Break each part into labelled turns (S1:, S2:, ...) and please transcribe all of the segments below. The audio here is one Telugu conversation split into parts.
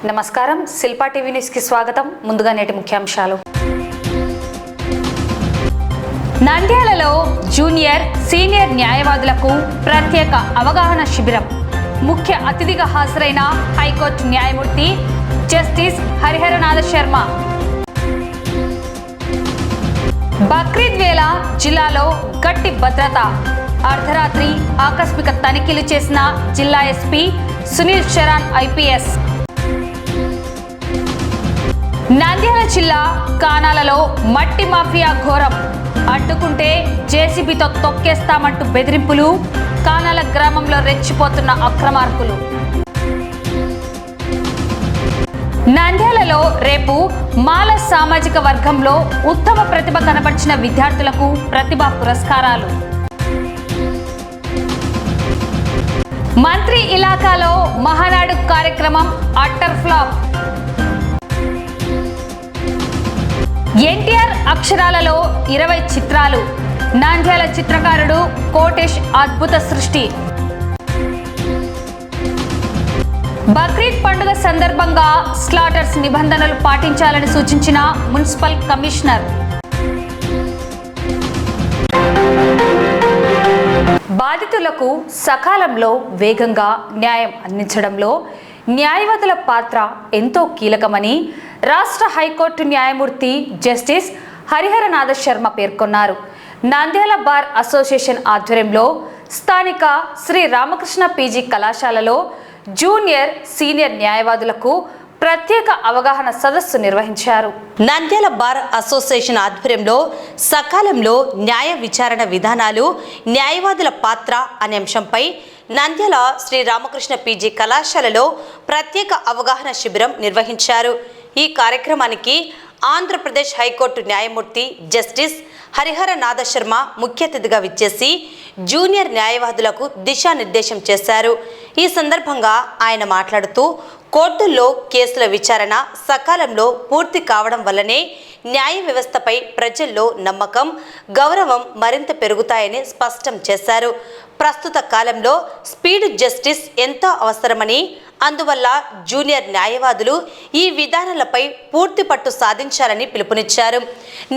S1: నమస్కారం, శిల్పా టీవీ న్యూస్ కి స్వాగతం. ముందుగా నేటి ముఖ్యాంశాలు. నంద్యాలలో జూనియర్, సీనియర్ న్యాయవాదులకు ప్రత్యేక అవగాహన శిబిరం. ముఖ్య అతిథిగా హాజరైన హైకోర్టు న్యాయమూర్తి జస్టిస్ హరిహరనాథ శర్మ. బక్రీద్ వేళ జిల్లాలో గట్టి భద్రత. అర్ధరాత్రి ఆకస్మిక తనిఖీలు చేసిన జిల్లా ఎస్పీ సునీల్ శరణ్ ఐపీఎస్. నంద్యాల జిల్లా కానాలలో మట్టి మాఫియా ఘోరం. అడ్డుకుంటే జేసీబీతో తొక్కేస్తామంటూ బెదిరింపులు. కానాల గ్రామంలో రెచ్చిపోతున్న అక్రమార్కులు. నంద్యాలలో రేపు మాల సామాజిక వర్గంలో ఉత్తమ ప్రతిభ కనబర్చిన విద్యార్థులకు ప్రతిభా పురస్కారాలు. మంత్రి ఇలాకాలో మహానాడు కార్యక్రమం అట్టర్ ఫ్లాప్. ఎన్టీఆర్ అక్షరాలలో 20 చిత్రాలు. నంద్యాల చిత్రకారుడు కోటేష్ అద్భుత సృష్టి. బక్రీద్ పండుగ సందర్భంగా స్లాటర్స్ నిబంధనలు పాటించాలని సూచించిన మున్సిపల్ కమిషనర్. బాధితులకు సకాలంలో వేగంగా న్యాయం అందించడంలో న్యాయవాదుల పాత్ర ఎంతో కీలకమని రాష్ట్ర హైకోర్టు న్యాయమూర్తి జస్టిస్ హరిహరనాథ శర్మ పేర్కొన్నారు. నంద్యాల బార్ అసోసియేషన్ ఆధ్వర్యంలో స్థానిక శ్రీ రామకృష్ణ పీజీ కళాశాలలో జూనియర్, సీనియర్ న్యాయవాదులకు ప్రత్యేక అవగాహన సదస్సు నిర్వహించారు.
S2: నంద్యాల బార్ అసోసియేషన్ ఆధ్వర్యంలో సకాలంలో న్యాయ విచారణ విధానాలు, న్యాయవాదుల పాత్ర అనే అంశంపై నంద్యాల శ్రీ రామకృష్ణ పీజీ కళాశాలలో ప్రత్యేక అవగాహన శిబిరం నిర్వహించారు. ఈ కార్యక్రమానికి ఆంధ్రప్రదేశ్ హైకోర్టు న్యాయమూర్తి జస్టిస్ హరిహరనాథ శర్మ ముఖ్య అతిథిగా విచ్చేసి జూనియర్ న్యాయవాదులకు దిశానిర్దేశం చేశారు. ఈ సందర్భంగా ఆయన మాట్లాడుతూ కోర్టుల్లో కేసుల విచారణ సకాలంలో పూర్తి కావడం వల్లనే న్యాయ వ్యవస్థపై ప్రజల్లో నమ్మకం, గౌరవం మరింత పెరుగుతాయని స్పష్టం చేశారు. ప్రస్తుత కాలంలో స్పీడ్ జస్టిస్ ఎంతో అవసరమని, అందువల్ల జూనియర్ న్యాయవాదులు ఈ విధానాలపై పూర్తి పట్టు సాధించాలని పిలుపునిచ్చారు.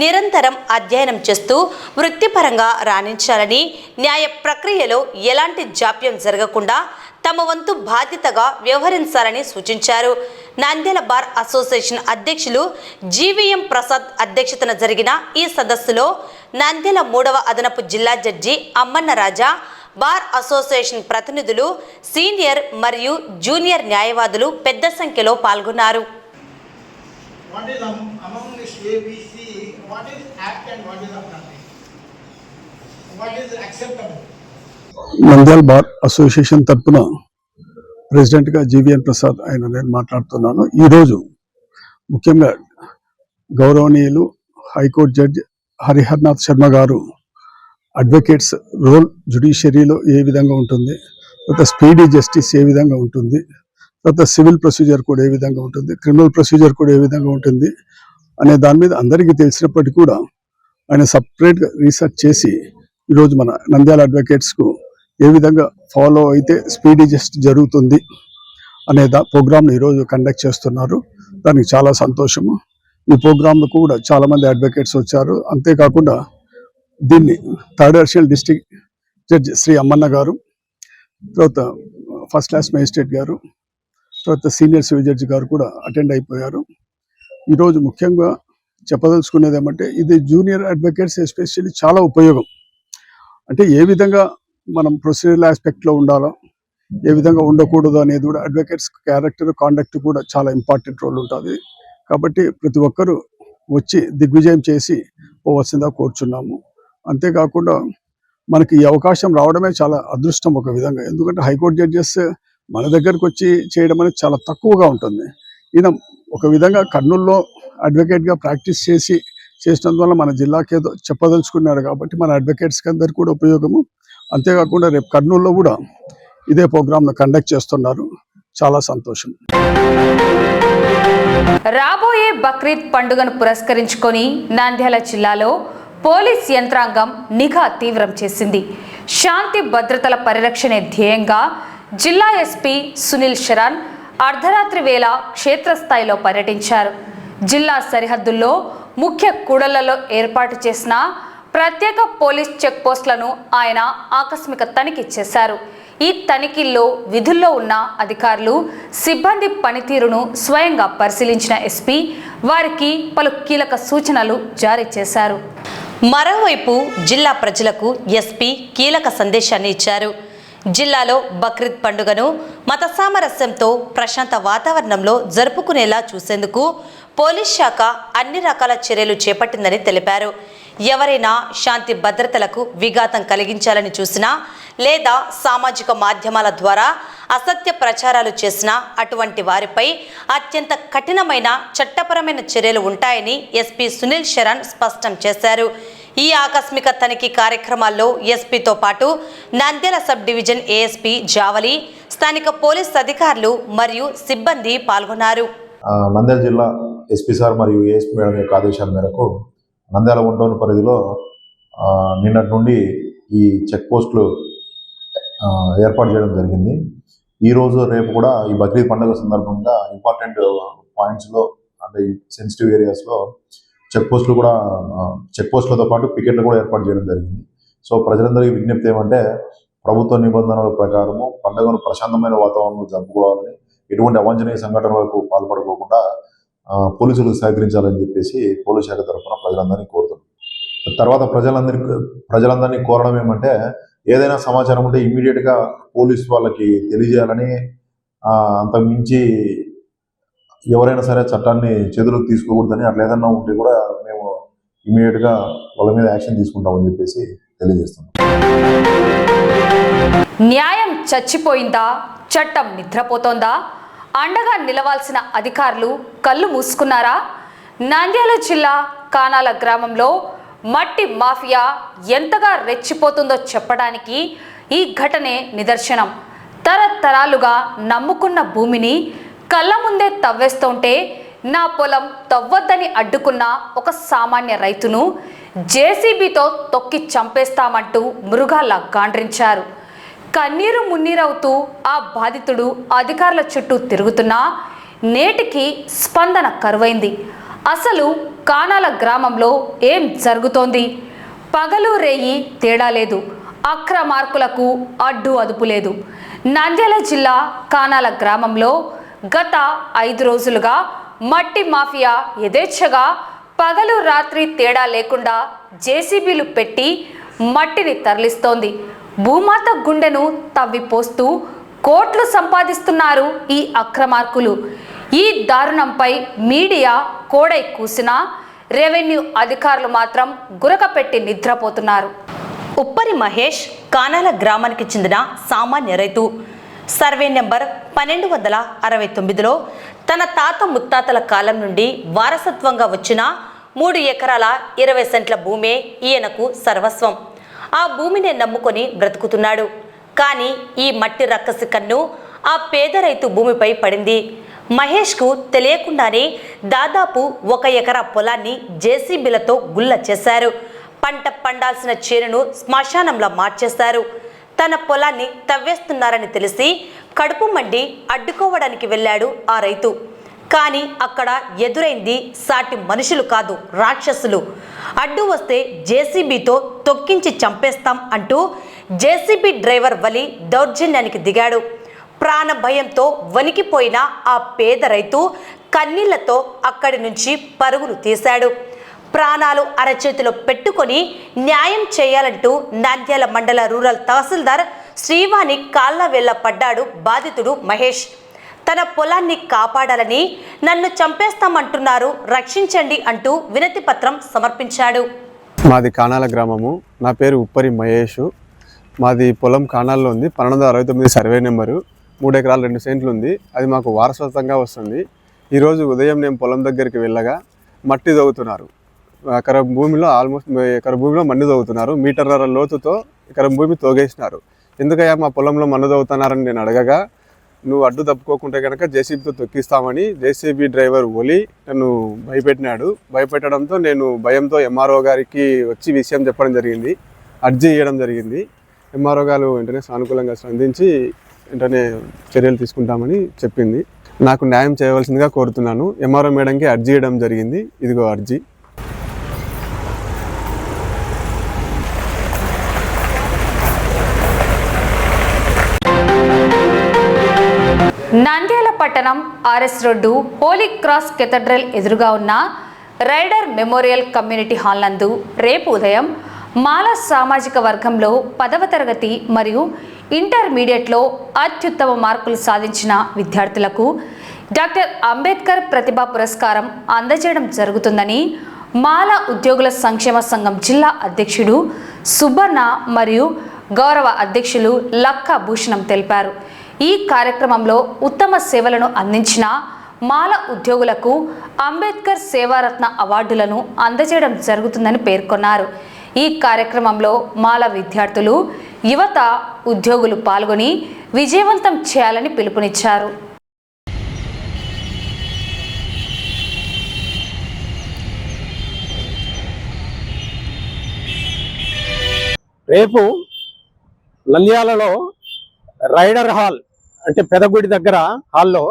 S2: నిరంతరం అధ్యయనం చేస్తూ వృత్తిపరంగా రాణించాలని, న్యాయ ప్రక్రియలో ఎలాంటి జాప్యం జరగకుండా తమ వంతు బాధ్యతగా వ్యవహరించాలని సూచించారు. నంద్యాల బార్ అసోసియేషన్ అధ్యక్షులు జీవీఎం ప్రసాద్ అధ్యక్షతన జరిగిన ఈ సదస్సులో నంద్యాల 3వ అదనపు జిల్లా జడ్జి అమ్మన్న రాజా, బార్ అసోసియేషన్ ప్రతినిధులు, సీనియర్ మరియు జూనియర్ న్యాయవాదులు పెద్ద సంఖ్యలో పాల్గొన్నారు.
S3: నంద్యాల బార్ అసోసియేషన్ తరఫున ప్రెసిడెంట్గా జీవీఎన్ ప్రసాద్ నేను మాట్లాడుతున్నాను. ఈరోజు ముఖ్యంగా గౌరవనీయులు హైకోర్టు జడ్జి హరిహరనాథ్ శర్మ గారు అడ్వకేట్స్ రోల్ జ్యుడిషియరీలో ఏ విధంగా ఉంటుంది, తర్వాత స్పీడీ జస్టిస్ ఏ విధంగా ఉంటుంది, తర్వాత సివిల్ ప్రొసీజర్ కూడా ఏ విధంగా ఉంటుంది, క్రిమినల్ ప్రొసీజర్ కూడా ఏ విధంగా ఉంటుంది అనే దాని మీద అందరికీ తెలిసినప్పటికీ కూడా ఆయన సపరేట్గా రీసెర్చ్ చేసి ఈరోజు మన నంద్యాల అడ్వకేట్స్కు ఏ విధంగా ఫాలో అయితే స్పీడీ జస్టిస్ జరుగుతుంది అనే ప్రోగ్రామ్ను ఈరోజు కండక్ట్ చేస్తున్నారు. దానికి చాలా సంతోషము. ఈ ప్రోగ్రాంలో కూడా చాలామంది అడ్వకేట్స్ వచ్చారు. అంతేకాకుండా దీన్ని third additional district judge Shri Ammanna గారు, తర్వాత ఫస్ట్ క్లాస్ మేజిస్ట్రేట్ గారు, తర్వాత సీనియర్ సివిల్ జడ్జి గారు కూడా అటెండ్ అయిపోయారు. ఈరోజు ముఖ్యంగా చెప్పదలుచుకునేది ఏమంటే, ఇది జూనియర్ అడ్వకేట్స్ ఎస్పెషల్లీ చాలా ఉపయోగం. అంటే ఏ విధంగా మనం ప్రొసీజరల్ ఆస్పెక్ట్లో ఉండాలో, ఏ విధంగా ఉండకూడదు అనేది కూడా అడ్వకేట్స్ క్యారెక్టర్, కాండక్ట్ కూడా చాలా ఇంపార్టెంట్ రోల్ ఉంటుంది. కాబట్టి ప్రతి ఒక్కరూ వచ్చి దిగ్విజయం చేసి పోవలసిందిగా కోరుచున్నాము. అంతేకాకుండా మనకి ఈ అవకాశం రావడమే చాలా అదృష్టం ఒక విధంగా. ఎందుకంటే హైకోర్టు జడ్జెస్ మన దగ్గరకు వచ్చి చేయడం అనేది చాలా తక్కువగా ఉంటుంది. ఈయన ఒక విధంగా కర్నూలులో అడ్వకేట్గా ప్రాక్టీస్ చేసినందువల్ల మన జిల్లాకి ఏదో చెప్పదలుచుకున్నాడు. కాబట్టి మన అడ్వకేట్స్కి అందరికీ కూడా ఉపయోగము. అంతేకాకుండా రేపు కర్నూలులో కూడా ఇదే ప్రోగ్రామ్ను కండక్ట్ చేస్తున్నారు. చాలా సంతోషం.
S1: రాబోయే బక్రీద్ పండుగను పురస్కరించుకొని నంద్యాల జిల్లాలో పోలీస్ యంత్రాంగం నిఘా తీవ్రం చేసింది. శాంతి భద్రతల పరిరక్షణే ధ్యేయంగా జిల్లా ఎస్పీ సునీల్ శరణ్ అర్ధరాత్రి వేళ క్షేత్రస్థాయిలో పర్యటించారు. జిల్లా సరిహద్దుల్లో ముఖ్య కూడళ్లలో ఏర్పాటు చేసిన ప్రత్యేక పోలీస్ చెక్ పోస్టులను ఆయన ఆకస్మిక తనిఖీ చేశారు. ఈ తనిఖీల్లో విధుల్లో ఉన్న అధికారులు, సిబ్బంది పనితీరును స్వయంగా పరిశీలించిన ఎస్పీ వారికి పలు కీలక సూచనలు జారీ చేశారు.
S2: మరోవైపు జిల్లా ప్రజలకు ఎస్పీ కీలక సందేశాన్ని ఇచ్చారు. జిల్లాలో బక్రీద్ పండుగను మత సామరస్యంతో ప్రశాంత వాతావరణంలో జరుపుకునేలా చూసేందుకు పోలీస్ శాఖ అన్ని రకాల చర్యలు చేపట్టిందని తెలిపారు. ఎవరైనా శాంతి భద్రతలకు విఘాతం కలిగించాలని చూసినా లేదా సామాజిక మాధ్యమాల ద్వారా అసత్య ప్రచారాలు చేసినా అటువంటి వారిపై అత్యంత కఠినమైన చట్టపరమైన చర్యలు ఉంటాయని ఎస్పీ సునీల్ శరణ్ స్పష్టం చేశారు. ఈ ఆకస్మిక తనిఖీ కార్యక్రమాల్లో ఎస్పీతో పాటు Nandyal sub division ASP Javali, స్థానిక పోలీస్ అధికారులు మరియు సిబ్బంది పాల్గొన్నారు.
S4: నంద్యాల జిల్లా ఎస్పీ సార్ మరియు ఏఎస్పీ మేడం యొక్క ఆదేశాల మేరకు నంద్యాల ఒంటోన్ పరిధిలో నిన్నటి నుండి ఈ చెక్ పోస్టులు ఏర్పాటు చేయడం జరిగింది. ఈరోజు రేపు కూడా ఈ బక్రీద్ పండుగ సందర్భంగా ఇంపార్టెంట్ పాయింట్స్లో అంటే సెన్సిటివ్ ఏరియాస్లో చెక్ పోస్టులతో పాటు పికెట్లు కూడా ఏర్పాటు చేయడం జరిగింది. సో ప్రజలందరికీ విజ్ఞప్తి ఏమంటే ప్రభుత్వ నిబంధనల ప్రకారము పండుగను ప్రశాంతమైన వాతావరణంలో జరుపుకోవాలని, ఎటువంటి అవాంఛనీయ సంఘటనలకు పాల్పడుకోకుండా పోలీసులకు సహకరించాలని చెప్పేసి పోలీస్ శాఖ తరఫున ప్రజలందరినీ కోరుతున్నాం. తర్వాత ప్రజలందరినీ కోరడం ఏమంటే ఏదైనా సమాచారం ఉంటే ఇమ్మీడియట్గా పోలీసు వాళ్ళకి తెలియజేయాలని, అంతకుమించి ఎవరైనా సరే చట్టాన్ని చేతులకు తీసుకోకూడదని, అట్లా ఏదన్నా ఉంటే కూడా మేము ఇమ్మీడియట్గా వాళ్ళ మీద యాక్షన్ తీసుకుంటామని చెప్పేసి తెలియజేస్తున్నాం.
S1: న్యాయం చచ్చిపోయిందా, చట్టం నిద్రపోతోందా? అండగా నిలవాల్సిన అధికారులు కళ్ళు మూసుకున్నారా? నంద్యాల జిల్లా కానాల గ్రామంలో మట్టి మాఫియా ఎంతగా రెచ్చిపోతుందో చెప్పడానికి ఈ ఘటనే నిదర్శనం. తరతరాలుగా నమ్ముకున్న భూమిని కళ్ళ ముందే తవ్వేస్తుంటే నా పొలం తవ్వొద్దని అడ్డుకున్న ఒక సామాన్య రైతును జేసీబీతో తొక్కి చంపేస్తామంటూ మృగాల్లా గాండ్రించారు. కన్నీరు మున్నీరవుతూ ఆ బాధితుడు అధికారుల చుట్టూ తిరుగుతున్నా నేటికి స్పందన కరువైంది. అసలు కానాల గ్రామంలో ఏం జరుగుతోంది? పగలు రేయి తేడా లేదు, అక్రమార్కులకు అడ్డు అదుపు లేదు. నంద్యాల జిల్లా కానాల గ్రామంలో గత 5 రోజులుగా మట్టి మాఫియా యథేచ్ఛగా పగలు రాత్రి తేడా లేకుండా జేసీబీలు పెట్టి మట్టిని తరలిస్తోంది. భూమాత గుండెను తవ్విపోస్తూ కోట్లు సంపాదిస్తున్నారు ఈ అక్రమార్కులు. ఈ దారుణంపై మీడియా కోడై కూసినా రెవెన్యూ అధికారులు మాత్రం గురకపెట్టి నిద్రపోతున్నారు.
S2: ఉప్పరి మహేష్ కానాల గ్రామానికి చెందిన సామాన్య రైతు. సర్వే నెంబర్ 1269లో తన తాత ముత్తాతల కాలం నుండి వారసత్వంగా వచ్చిన 3 ఎకరాల 20 సెంట్ల భూమే ఈయనకు సర్వస్వం. ఆ భూమిని నమ్ముకొని బ్రతుకుతున్నాడు. కానీ ఈ మట్టి రక్కసి కన్ను ఆ పేద రైతు భూమిపై పడింది. మహేష్కు తెలియకుండానే దాదాపు 1 ఎకరా పొలాన్ని జేసీబీలతో గుల్ల చేశారు. పంట పండాల్సిన చేనును శ్మశానంలా మార్చేశారు. తన పొలాన్ని తవ్వేస్తున్నారని తెలిసి కడుపు మండి అడ్డుకోవడానికి వెళ్ళాడు ఆ రైతు. కానీ అక్కడ ఎదురైంది సాటి మనుషులు కాదు, రాక్షసులు. అడ్డు వస్తే జేసీబీతో తొక్కించి చంపేస్తాం అంటూ జేసీబీ డ్రైవర్ వలి దౌర్జన్యానికి దిగాడు. ప్రాణ భయంతో వణికిపోయిన ఆ పేద రైతు కన్నీళ్లతో అక్కడి నుంచి పరుగులు తీశాడు. ప్రాణాలు అరచేతిలో పెట్టుకొని న్యాయం చేయాలంటూ నంద్యాల మండల రూరల్ తహసీల్దార్ శ్రీవాణి కాళ్ళ వేళ్ళ పడ్డాడు బాధితుడు మహేష్. తన పొలాన్ని కాపాడాలని, నన్ను చంపేస్తామంటున్నారు, రక్షించండి అంటూ వినతి పత్రం సమర్పించాడు.
S5: మాది కానాల గ్రామము. నా పేరు ఉప్పరి మహేష్. మాది పొలం కానాల్లో ఉంది. 1269 సర్వే నెంబరు. 3 ఎకరాలు 2 సెంట్లు ఉంది. అది మాకు వారసత్వంగా వస్తుంది. ఈరోజు ఉదయం నేను పొలం దగ్గరికి వెళ్ళగా మట్టి తవ్వుతున్నారు. ఎకరం భూమిలో ఎకరం భూమిలో మన్ను తవ్వుతున్నారు. మీటర్న్నర లోతుతో ఎకరం భూమి తోగేసినారు. ఎందుకయ్యా మా పొలంలో మన్ను తవ్వుతున్నారని నేను అడగగా, నువ్వు అడ్డు తప్పుకోకుంటే కనుక జేసీబీతో తొక్కిస్తామని జేసీబీ డ్రైవర్ ఒలి నన్ను భయపెట్టినాడు. భయపెట్టడంతో నేను భయంతో ఎంఆర్ఓ గారికి వచ్చి విషయం చెప్పడం జరిగింది. అర్జీ ఇవ్వడం జరిగింది. ఎంఆర్ఓ గారు వెంటనే సానుకూలంగా స్పందించి వెంటనే చర్యలు తీసుకుంటామని చెప్పింది. నాకు న్యాయం చేయవలసిందిగా కోరుతున్నాను. ఎంఆర్ఓ మేడంకి అర్జీ ఇవ్వడం జరిగింది. ఇదిగో అర్జీ.
S1: నంద్యాల పట్టణం RS road holy cross cathedral ఎదురుగా ఉన్న రైడర్ మెమోరియల్ కమ్యూనిటీ హాల్ నందు రేపు ఉదయం మాల సామాజిక వర్గంలో 10వ తరగతి మరియు ఇంటర్మీడియట్లో అత్యుత్తమ మార్కులు సాధించిన విద్యార్థులకు డాక్టర్ అంబేద్కర్ ప్రతిభా పురస్కారం అందజేయడం జరుగుతుందని మాల ఉద్యోగుల సంక్షేమ సంఘం జిల్లా అధ్యక్షుడు సుబ్బన్న మరియు గౌరవ అధ్యక్షులు లక్కా భూషణం తెలిపారు. ఈ కార్యక్రమంలో ఉత్తమ సేవలను అందించిన మాల ఉద్యోగులకు అంబేద్కర్ సేవారత్న అవార్డులను అందజేయడం జరుగుతుందని పేర్కొన్నారు. ఈ కార్యక్రమంలో మాల విద్యార్థులు, యువత, ఉద్యోగులు పాల్గొని విజయవంతం చేయాలని పిలుపునిచ్చారు.
S6: రేపు నంద్యాలలో రైడర్ హాల్ అంటే పెదగుడి దగ్గర హాల్లో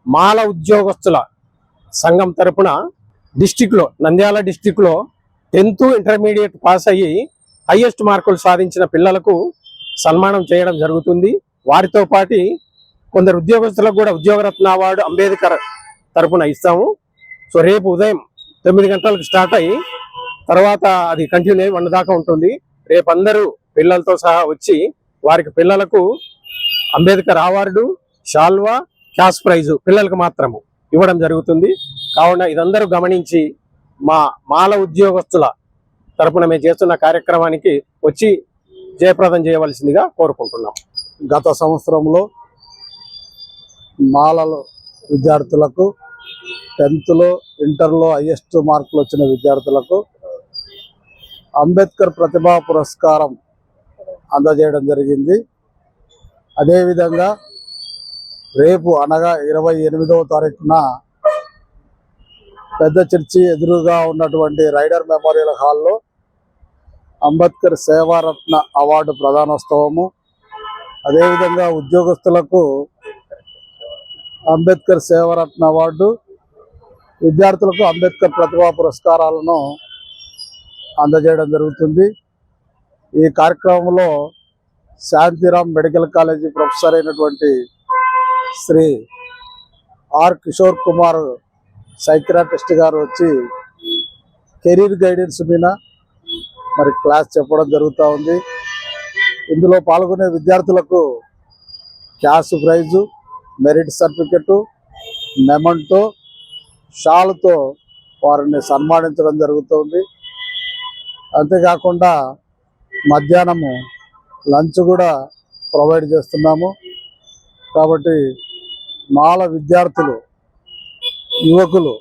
S6: మాల ఉద్యోగస్తుల సంఘం తరపున నంద్యాల డిస్టిక్లో 10th ఇంటర్మీడియట్ పాస్ అయ్యి హైయెస్ట్ మార్కులు సాధించిన పిల్లలకు సన్మానం చేయడం జరుగుతుంది. వారితో పాటు కొందరు ఉద్యోగస్తులకు కూడా ఉద్యోగరత్న అవార్డు అంబేద్కర్ తరపున ఇస్తాము. సో రేపు ఉదయం 9 గంటలకు స్టార్ట్ అయ్యి తర్వాత అది కంటిన్యూ అయ్యి 1 దాకా ఉంటుంది. రేపు అందరూ పిల్లలతో సహా వచ్చి వారికి పిల్లలకు అంబేద్కర్ అవార్డు, షాల్వా, క్యాష్ ప్రైజు పిల్లలకు మాత్రము ఇవ్వడం జరుగుతుంది. కావున ఇదందరూ గమనించి మా మాల ఉద్యోగస్తుల తరపున మేము చేస్తున్న కార్యక్రమానికి వచ్చి జయప్రదం చేయవలసిందిగా కోరుకుంటున్నాం.
S3: గత సంవత్సరంలో మాలల విద్యార్థులకు 10th ఇంటర్లో హైయెస్ట్ మార్కులు వచ్చిన విద్యార్థులకు అంబేద్కర్ ప్రతిభా పురస్కారం అందజేయడం జరిగింది. అదేవిధంగా రేపు అనగా 28వ తారీఖున పెద్ద చర్చి ఎదురుగా ఉన్నటువంటి రైడర్ మెమోరియల్ హాల్లో అంబేద్కర్ సేవారత్న అవార్డు ప్రదానోత్సవము, అదేవిధంగా ఉద్యోగస్తులకు అంబేద్కర్ సేవారత్న అవార్డు, విద్యార్థులకు అంబేద్కర్ ప్రతిభా పురస్కారాలను అందజేయడం జరుగుతుంది. ఈ కార్యక్రమంలో శాంతిరామ్ మెడికల్ కాలేజీ ప్రొఫెసర్ అయినటువంటి శ్రీ ఆర్ కిషోర్ కుమార్ సైకియాట్రిస్ట్ గారు వచ్చి కెరీర్ గైడెన్స్ మీద మరి క్లాస్ చెప్పడం జరుగుతూ ఉంది. ఇందులో పాల్గొనే విద్యార్థులకు cash prize, merit certificate, memento, షాల్తో వారిని సన్మానించడం జరుగుతుంది. అంతేకాకుండా మధ్యాహ్నము లంచ్ కూడా ప్రొవైడ్ చేస్తున్నాము. కాబట్టి మాల విద్యార్థులు, యువకులు,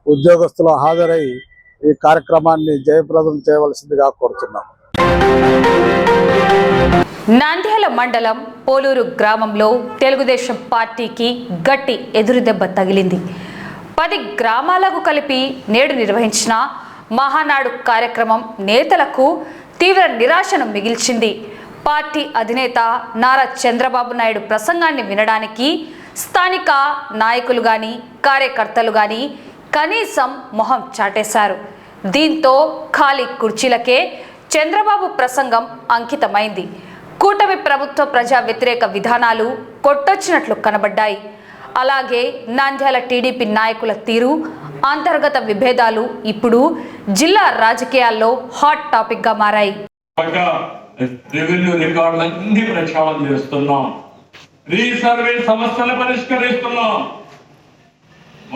S3: ఉద్యోగస్తులు హాజరై ఈ కార్యక్రమాన్ని జయప్రదం చేయవలసిందిగా కోరుతున్నాము.
S1: నంద్యాల మండలం పోలూరు గ్రామంలో తెలుగుదేశం పార్టీకి గట్టి ఎదురుదెబ్బ తగిలింది. 10 గ్రామాలకు కలిపి నేడు నిర్వహించిన మహానాడు కార్యక్రమం నేతలకు తీవ్ర నిరాశను మిగిల్చింది. పార్టీ అధినేత నారా చంద్రబాబు నాయుడు ప్రసంగాన్ని వినడానికి స్థానిక నాయకులు కానీ కార్యకర్తలు కానీ కనీసం మొహం చాటేశారు. దీంతో ఖాళీ కుర్చీలకే చంద్రబాబు ప్రసంగం అంకితమైంది. కూటమి ప్రభుత్వ ప్రజా వ్యతిరేక విధానాలు కొట్టొచ్చినట్లు కనబడ్డాయి. అలాగే నంద్యాల టీడీపీ నాయకుల తీరు, అంతర్గత విభేదాలు ఇప్పుడు జిల్లా రాజకీయాల్లో హాట్ టాపిక్ గా మారాయి.
S7: రెవెన్యూ రికార్డులన్నీ ప్రక్షాళన చేస్తున్నాం, రీసర్వే సమస్యలు పరిష్కరిస్తున్నాం.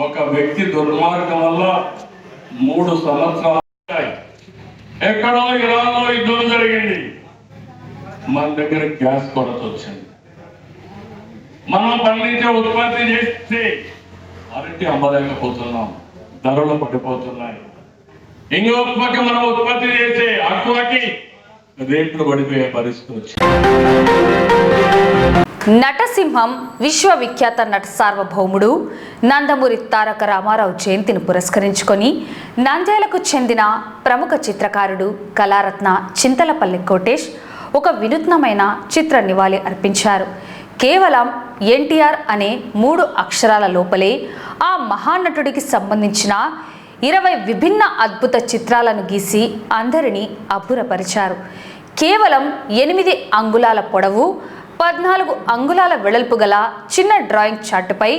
S7: ఒక వ్యక్తి దుర్మార్గం వల్ల 3 సంవత్సరాలు ఎక్కడో ఇరాన్లో యుద్ధం జరిగింది, మన దగ్గర గ్యాస్ కొరత వచ్చింది. మనం పండించే ఉత్పత్తి చేస్తే అరటి అమ్మలేకపోతున్నాం, ధరలు పడిపోతున్నాయి. ఇంకో పక్క మనం ఉత్పత్తి చేసే అక్కువకి రేట్లు పడిపోయే పరిస్థితి వచ్చింది.
S1: నటసింహం విశ్వవిఖ్యాత నట సార్వభౌముడు నందమూరి తారక రామారావు జయంతిని పురస్కరించుకొని నంద్యాలకు చెందిన ప్రముఖ చిత్రకారుడు కళారత్న చింతలపల్లి కోటేష్ ఒక వినూత్నమైన చిత్ర నివాళి అర్పించారు. కేవలం ఎన్టీఆర్ అనే 3 అక్షరాల లోపలే ఆ మహానటుడికి సంబంధించిన 20 విభిన్న అద్భుత చిత్రాలను గీసి అందరినీ అబ్బురపరిచారు. కేవలం 8 అంగుళాల పొడవు 14 అంగుళాల వెడల్పు గల చిన్న డ్రాయింగ్ చార్టుపై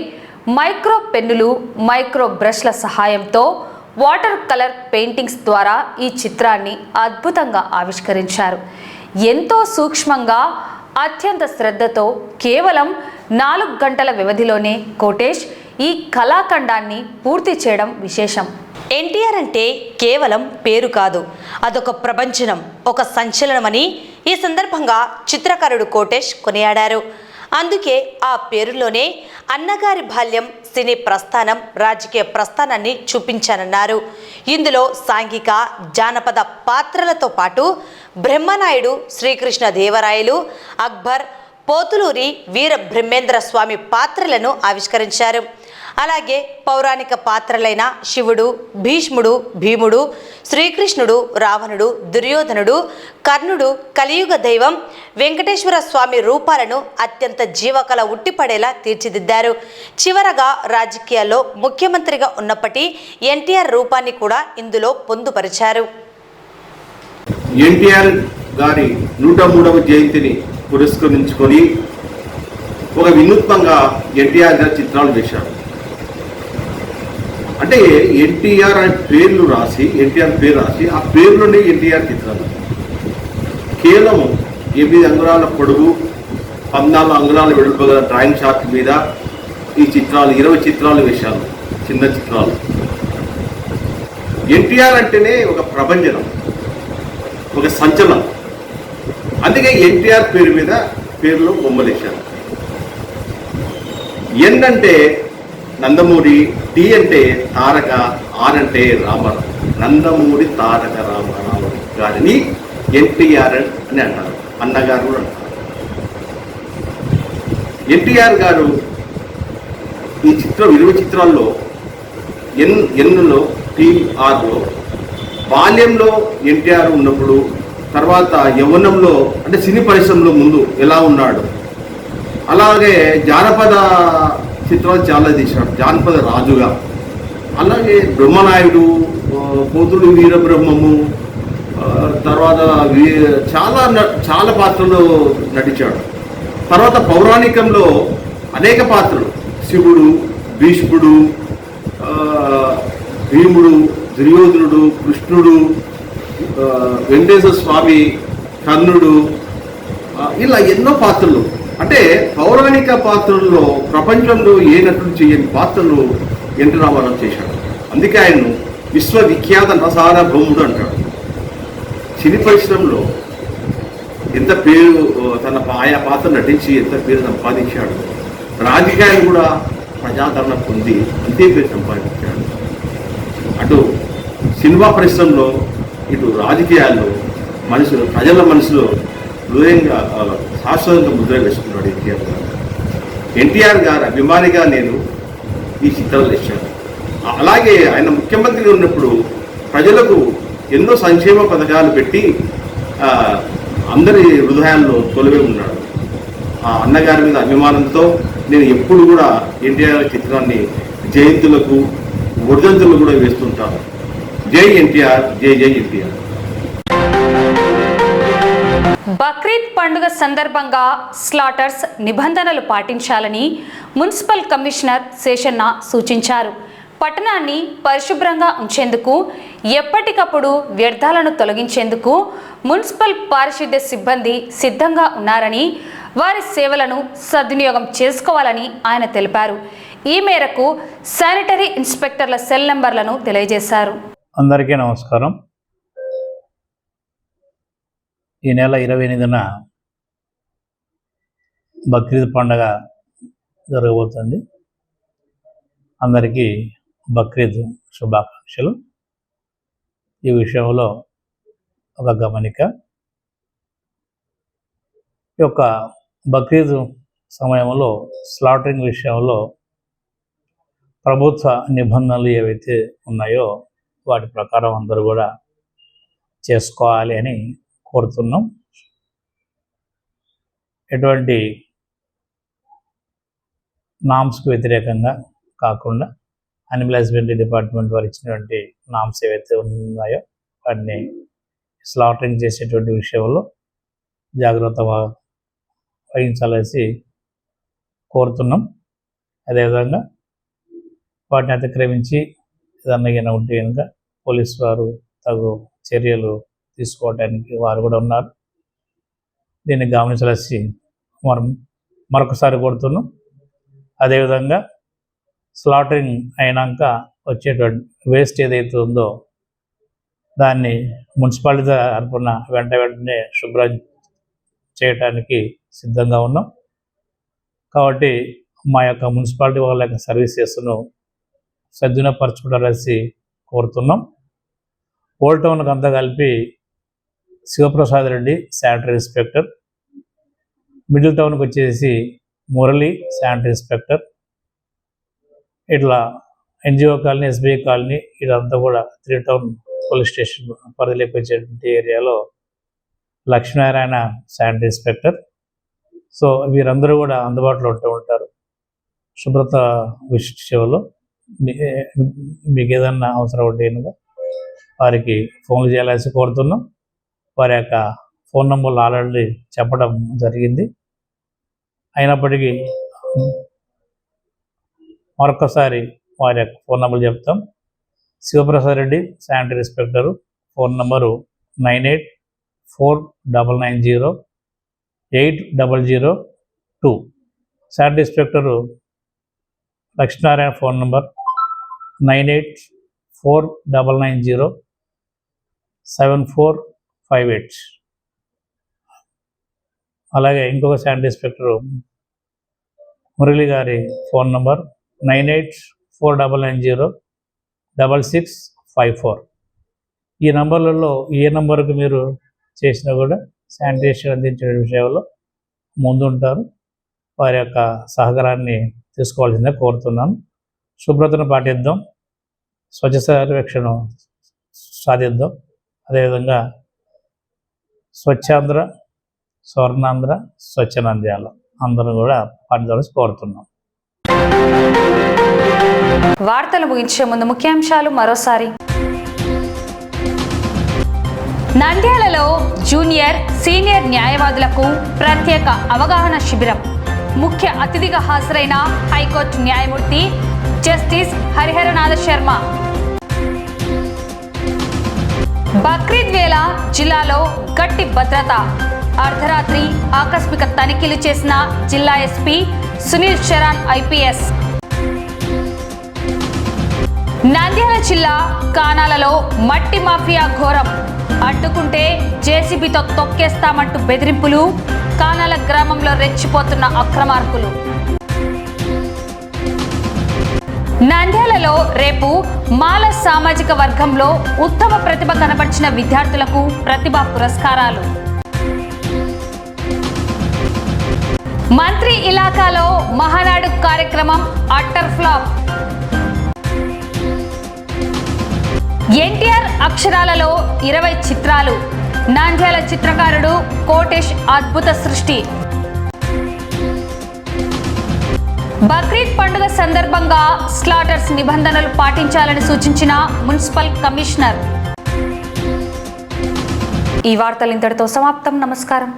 S1: మైక్రో పెన్నులు, మైక్రో బ్రష్ల సహాయంతో వాటర్ కలర్ పెయింటింగ్స్ ద్వారా ఈ చిత్రాన్ని అద్భుతంగా ఆవిష్కరించారు. ఎంతో సూక్ష్మంగా, అత్యంత శ్రద్ధతో కేవలం 4 గంటల వ్యవధిలోనే కోటేష్ ఈ కళాఖండాన్ని పూర్తి చేయడం విశేషం.
S2: ఎన్టీఆర్ అంటే కేవలం పేరు కాదు, అదొక ప్రపంచనం, ఒక సంచలనమని ఈ సందర్భంగా చిత్రకారుడు కోటేష్ కొనియాడారు. అందుకే ఆ పేరులోనే అన్నగారి బాల్యం, సినీ ప్రస్థానం, రాజకీయ ప్రస్థానాన్ని చూపించానన్నారు. ఇందులో సాంఘిక, జానపద పాత్రలతో పాటు బ్రహ్మనాయుడు, శ్రీకృష్ణ దేవరాయలు, అక్బర్, పోతులూరి వీర బ్రహ్మేంద్ర స్వామి పాత్రలను ఆవిష్కరించారు. అలాగే పౌరాణిక పాత్రలైన శివుడు, భీష్ముడు, భీముడు, శ్రీకృష్ణుడు, రావణుడు, దుర్యోధనుడు, కర్ణుడు, కలియుగ దైవం వెంకటేశ్వర స్వామి రూపాలను అత్యంత జీవకళ ఉట్టిపడేలా తీర్చిదిద్దారు. చివరగా రాజకీయాల్లో ముఖ్యమంత్రిగా ఉన్నప్పటి ఎన్టీఆర్ రూపాన్ని కూడా ఇందులో పొందుపరిచారు.
S8: ఎన్టీఆర్ గారి 103వ జయంతిని పురస్కరించుకొని ఒక వినూత్నంగా ఎన్టీఆర్ గారి చిత్రాలు వేశారు. అంటే ఎన్టీఆర్ అనే పేర్లు రాసి, ఎన్టీఆర్ పేరు రాసి ఆ పేరులోనే ఎన్టీఆర్ చిత్రాలు కేవలం 8 అంగుళాల పొడుగు 14 అంగుళాల వెడల్పు గల డ్రాయింగ్ చార్ట్ మీద ఈ చిత్రాలు 20 చిత్రాలు వేశాను, చిన్న చిత్రాలు. ఎన్టీఆర్ అంటేనే ఒక ప్రభంజనం, ఒక సంచలనం. అందుకే ఎన్టీఆర్ పేరు మీద పేర్లు బొమ్మలు వేశాను. ఎన్ అంటే నందమూరి, టి అంటే తారక, ఆర్ అంటే రామారావు. నందమూరి తారక రామారావు గారిని ఎన్టీఆర్ అని అంటారు, అన్నగారు కూడా అంటారు. ఎన్టీఆర్ గారు ఈ చిత్రం 20 చిత్రాల్లో ఎన్లో టీఆర్లో బాల్యంలో ఎన్టీఆర్ ఉన్నప్పుడు, తర్వాత యవ్వనంలో అంటే సినీ పరిశ్రమలో ముందు ఎలా ఉన్నాడు, అలాగే జానపద చిత్రాలు చాలా తీశాడు, జానపద రాజుగా. అలాగే బ్రహ్మనాయుడు, పోతులు వీరబ్రహ్మము, తర్వాత చాలా పాత్రలు నటించాడు. తర్వాత పౌరాణికంలో అనేక పాత్రలు, శివుడు, భీష్ముడు, భీముడు, దుర్యోధనుడు, కృష్ణుడు, వెంకటేశ్వర స్వామి, కర్ణుడు, ఇలా ఎన్నో పాత్రలు. అంటే పౌరాణిక పాత్రల్లో ప్రపంచంలో ఏ నటుడు చేయని పాత్రలు ఎన్టీ రామారావు చేశాడు. అందుకే ఆయన్ను విశ్వవిఖ్యాత నసారభౌముడు అంటాడు. సినీ పరిశ్రమలో ఎంత పేరు, తన ఆయా పాత్ర నటించి ఎంత పేరు సంపాదించాడు. రాజకీయాలు కూడా ప్రజాదరణ పొంది అంతే పేరు సంపాదించాడు. అటు సినిమా పరిశ్రమలో, ఇటు రాజకీయాల్లో ప్రజల మనసులో హృదయంగా శాశ్వతంగా ముద్ర వేసుకున్నాడు ఎన్టీఆర్ గారు. ఎన్టీఆర్ గారు అభిమానిగా నేను ఈ చిత్రాలు వేశాను. అలాగే ఆయన ముఖ్యమంత్రిగా ఉన్నప్పుడు ప్రజలకు ఎన్నో సంక్షేమ పథకాలు పెట్టి అందరి హృదయాల్లో కొలువై ఉన్నాడు. ఆ అన్నగారి మీద అభిమానంతో నేను ఎప్పుడు కూడా ఎన్టీఆర్ చిత్రాన్ని జయంతులకు, వర్ధంతులకు కూడా వేస్తుంటాను. జై ఎన్టీఆర్, జై జై ఎన్టీఆర్.
S1: బక్రీద్ పండుగ సందర్భంగా స్లాటర్స్ నిబంధనలు పాటించాలని మున్సిపల్ కమిషనర్ శేషన్న సూచించారు. పట్టణాన్ని పరిశుభ్రంగా ఉంచేందుకు, ఎప్పటికప్పుడు వ్యర్థాలను తొలగించేందుకు మున్సిపల్ పారిశుద్ధ్య సిబ్బంది సిద్ధంగా ఉన్నారని, వారి సేవలను సద్వినియోగం చేసుకోవాలని ఆయన తెలిపారు. ఈ మేరకు శానిటరీ ఇన్స్పెక్టర్ల సెల్ నంబర్లను తెలియజేశారు.
S9: అందరికీ నమస్కారం. ఈ నెల 28న బక్రీద్ పండుగ జరగబోతుంది. అందరికీ బక్రీద్ శుభాకాంక్షలు. ఈ విషయంలో ఒక గమనిక, ఈ యొక్క బక్రీద్ సమయంలో స్లాటరింగ్ విషయంలో ప్రభుత్వ నిబంధనలు ఏవైతే ఉన్నాయో వాటి ప్రకారం అందరూ కూడా చేసుకోవాలి అని కోరుతున్నాం. ఎటువంటి నామ్స్కు వ్యతిరేకంగా కాకుండా అనిమల్ హస్బెండరీ డిపార్ట్మెంట్ వారు ఇచ్చినటువంటి నామ్స్ ఏవైతే ఉన్నాయో వాటిని స్లాటరింగ్ చేసేటువంటి విషయంలో జాగ్రత్త వహించాలని కోరుతున్నాం. అదేవిధంగా వాటిని అతిక్రమించి ఏదన్నా ఉంటే కనుక పోలీసు వారు తగు చర్యలు తీసుకోవడానికి వారు కూడా ఉన్నారు. దీన్ని గమనించాల్సి మరొకసారి కోరుతున్నాం. అదేవిధంగా స్లాటరింగ్ అయినాక వచ్చేటువంటి వేస్ట్ ఏదైతే ఉందో దాన్ని మున్సిపాలిటీ తరపున వెంటనే శుభ్రం చేయడానికి సిద్ధంగా ఉన్నాం. కాబట్టి మా యొక్క మున్సిపాలిటీ వాళ్ళ యొక్క సర్వీసెస్ను సద్వినియోగపరచుకుంటారని కోరుతున్నాం. ఓల్డ్ టౌన్కి అంతా కలిపి Sivaprasad Reddy sanitary inspector, middle టౌన్కి వచ్చేసి మురళి శానిటరీ ఇన్స్పెక్టర్, ఇట్లా ఎన్జిఓ కాలనీ, ఎస్బీఐ కాలనీ ఇదంతా కూడా 3 టౌన్ పోలీస్ స్టేషన్ పరిధిలోకి వచ్చేటువంటి ఏరియాలో లక్ష్మీనారాయణ శానిటరీ ఇన్స్పెక్టర్. సో వీరందరూ కూడా అందుబాటులో ఉంటారు. శుభ్రత విషయంలో మీకు ఏదన్నా అవసరం ఉంటే కనుక వారికి ఫోన్లు చేయాల్సి కోరుతున్నాం. వారి యొక్క ఫోన్ నంబర్లు ఆల్రెడీ చెప్పడం జరిగింది. అయినప్పటికీ మరొకసారి వారి యొక్క ఫోన్ నంబర్లు చెప్తాం. Sivaprasad Reddy sanitary inspector phone number 9849080002. Sanitary inspector Lakshminarayana phone number 9849907458. అలాగే ఇంకొక శానిటరీ ఇన్స్పెక్టరు మురళి గారి ఫోన్ నంబర్ 9849906654. ఈ నంబర్లలో ఏ నంబర్కు మీరు చేసినా కూడా శానిటేషన్ అందించే విషయంలో ముందుంటారు. వారి యొక్క సహకారాన్ని తీసుకోవాల్సిందే కోరుతున్నాను. శుభ్రతను పాటిద్దాం, స్వచ్ఛ సర్వేక్షణ సాధిద్దాం. అదేవిధంగా స్వచ్ఛాంధ్ర, స్వర్ణాంధ్ర, స్వచ్ఛ నంద్యాల అందరూ కూడా పాటించాలని కోరుతున్నాం.
S1: వార్తలు ముగించే ముందు ముఖ్యాంశాలు మరోసారి. నంద్యాలలో జూనియర్, సీనియర్ న్యాయవాదులకు ప్రత్యేక అవగాహన శిబిరం. ముఖ్య అతిథిగా హాజరైన హైకోర్టు న్యాయమూర్తి జస్టిస్ హరిహరనాథ శర్మ. బక్రీద్ వేళ జిల్లాలో గట్టి భద్రత. అర్ధరాత్రి ఆకస్మిక తనిఖీలు చేసిన జిల్లా ఎస్పీ సునీల్ చరణ్ ఐపీఎస్. నంద్యాల జిల్లా కానాలలో మట్టి మాఫియా ఘోరం. అడ్డుకుంటే జేసీబీతో తొక్కేస్తామంటూ బెదిరింపులు. కానాల గ్రామంలో రెచ్చిపోతున్న అక్రమార్కులు. నంద్యాలలో రేపు మాల సామాజిక వర్గంలో ఉత్తమ ప్రతిభ కనబర్చిన విద్యార్థులకు ప్రతిభా పురస్కారాలు. మంత్రి ఇలాకాలో మహానాడు కార్యక్రమం అట్టర్ ఫ్లాప్. ఎన్టీఆర్ అక్షరాలలో 20 చిత్రాలు. నంద్యాల చిత్రకారుడు కోటేష్ అద్భుత సృష్టి. బక్రీద్ పండుగ సందర్భంగా స్లాటర్స్ నిబంధనలు పాటించాలని సూచించిన మున్సిపల్ కమిషనర్. ఈ వార్తలు ఇంతటితో సమాప్తం. నమస్కారం.